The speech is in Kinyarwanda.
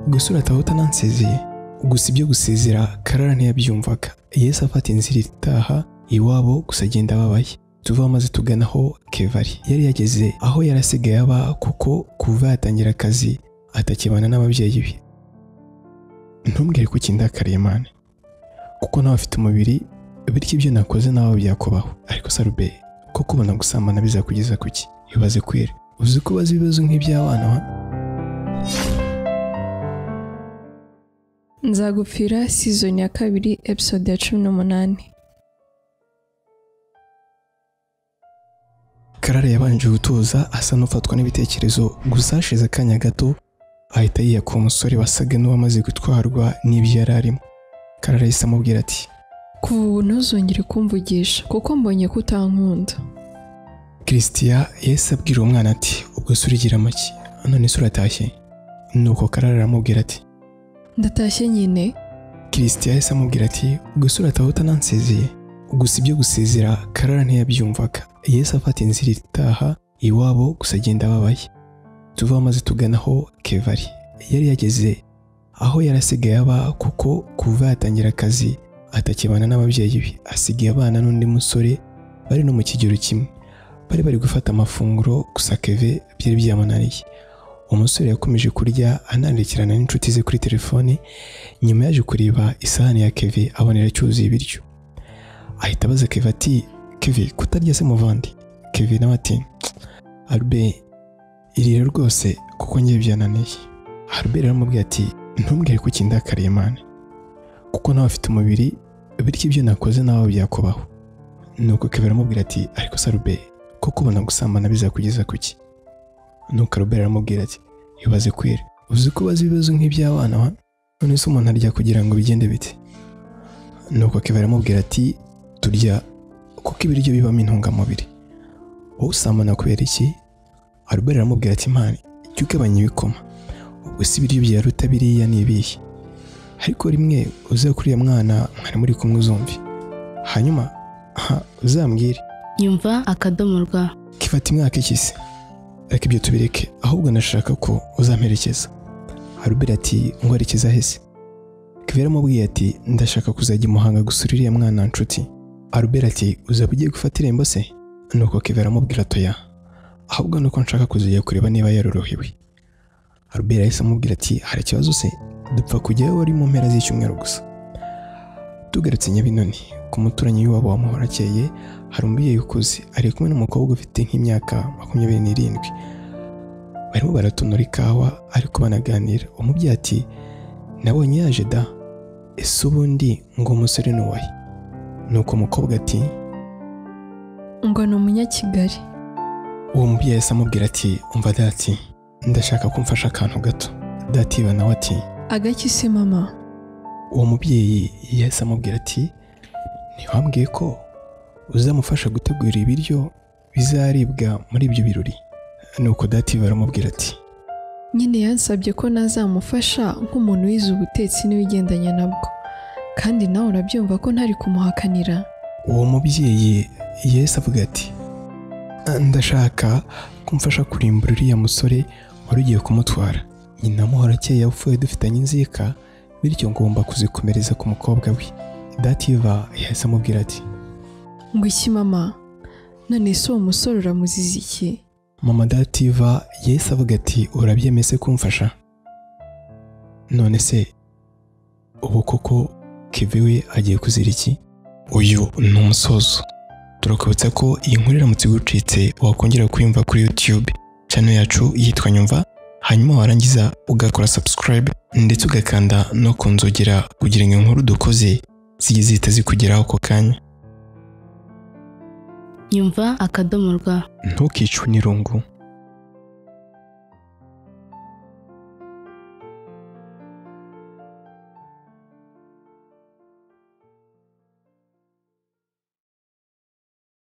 gusura atahota nansezeye gusa ibyo gusezera Karara ntiyabyumvaga Yesu afata inzira itaha iwabo gusa agenda ababaye tuva maze tuganaho Kevari yari yageze aho yarasigaye aba kuko kuva yatangira akazi atakibana n'ababyeyi be ntumbwire ko kindakariye Imana kuko nawe afite umubiri bityo ibyo nakoze nawe byakubaho ariko Sarube ko kubona gusambana bizakugeza kuki ibaze kwere uzi ko bazi ibibazo nk'iby'abana Nzagupfira season ya 2 episode ya 18. Karara yabanje gutuza asa n'ufatwa n'ibitekerezo gusa hashize akanya gato ahita yiyaka umusore wasaga n'uwamaze gutwarwa n'ibyo yari arimo. Karara yahise amubwira ati kuva ubu ntuzongere kumvugisha kuko mbonye ko utankunda. Christian yahise abwira umwana ati ubwo se urigira make none se uratashye? Nuko Karara aramubwira ati ndatashye nyine. Christian yahise amubwira ati ubwo se uratahota nansezeye gusa ibyo gusezera Karara ntiyabyumvaga Yesu afata inzira itaha iwabo gusa agenda ababaye tuva maze tuganaho Kevari yari yageze aho yarasigaye aba kuko kuva yatangira akazi atakibana n'ababyeyi be asigaye abana n'undi musore bari no mu kigero kimwe bari gufata amafunguro gusa Keve byari byamunaniye. Umusore yakomeje kurya anandikirana n'inshuti ze kuri telefone nyuma yaje kureba isahani ya Keve abonera cyuzuye ibiryo ahita abaza Keve ati Keve kutarya se muvandi? Keve nawe ati Albert irire rwose kuko ngiye byananiye. Albert aramubwira ati ntumbwire ko kindakariye Imana kuko nawe afite umubiri bityo ibyo nakoze nawe byakubaho. Nuko Keve aramubwira ati ariko Albert ko kubona gusambana bizakugeza kuki? Nuko Albert aramubwira ati ibaze kwere uzi ko bazi ibibazo nk'iby'abana none se umuntu arya kugira ngo bigende bite? Nuko Keve aramubwira ati turya kuko ibiryo bibamo intungamubiri wowe usambana kubera iki? Albert aramubwira ati Imana icyo ugabanya ibikoma ubwo si ibiryo byaruta biriya n'ibihe ariko rimwe uze kuriya mwana mwari muri kumwe uzumvi hanyuma uzambwire nyumva akadomorwa kifata imwaka ikisi ariko ibyo tubireke ahubwo nashaka ko uzamperekeza. Albert ati ngo arekeza hese? Keve aramubwiye ati ndashaka kuzajya i Muhanga gusura iriya mwana nshuti. Albert ati uzaba ugiye gufata irembo se? Nuko Keve aramubwira atoya ahubwo nuko nshaka kuzajya kureba niba yarorohewe. Albert yahise amubwira ati hari ikibazo se? Dupfa kujyayo wari mu mpera z'icyumweru gusa. Tugarutse Nyabinoni ku muturanyi w'iwabo wa Muhorakeye hari umubyeyi ukuze ari kumwe n'umukobwa ufite nk'imyaka 27 barimo baratonora ikawa ariko banaganira. Umubyeyi ati nabonye yaje da ese ubundi ngo umusore n'uwahe? Nuko umukobwa ati ngo ni Umunyakigali. Uwo mubyeyi yahise amubwira ati umva dati ndashaka kumfasha akantu gato. Dati nawe ati agaki se mama? Uwo mubyeyi yahise amubwira ati ntiwambwiye ko uzamufasha gutegura ibiryo bizaribwa muri ibyo birori? Nuko Dati baramubwira ati nyine yansabye ko nazamufasha nk'umuntu wize ubutetsi n'ibigendanye nabwo kandi nawe urabyumva ko ntari kumuhakanira. Uwo mubyeyi yahise avuga ati ndashaka kumfasha kurimbura uriya musore wari ugiye kumutwara. Nyina Muhorakeye yapfuye dufitanye inzika bityo ngomba kuzikomereza ku mukobwa we. Dativa yahise amubwira ati ngo iki mama none se uwo musore uramuziza iki? Mama Dativa yahise avuga ati urabyemese kumfasha? None se ubu koko Keve we agiye kuzira iki? Uyu ni umusozo. Turakubutsa ko iyi nkuru iramutse igucitse wakongera kuyumva kuri YouTube channel yacu yitwa Nyumva hanyuma warangiza ugakora subscribe ndetse ugakanda no kunzogera kugira ngo inkuru dukoze zijye zihita zikugeraho ako kanya. nyumva akadomorwa ntukicwe n'irungu.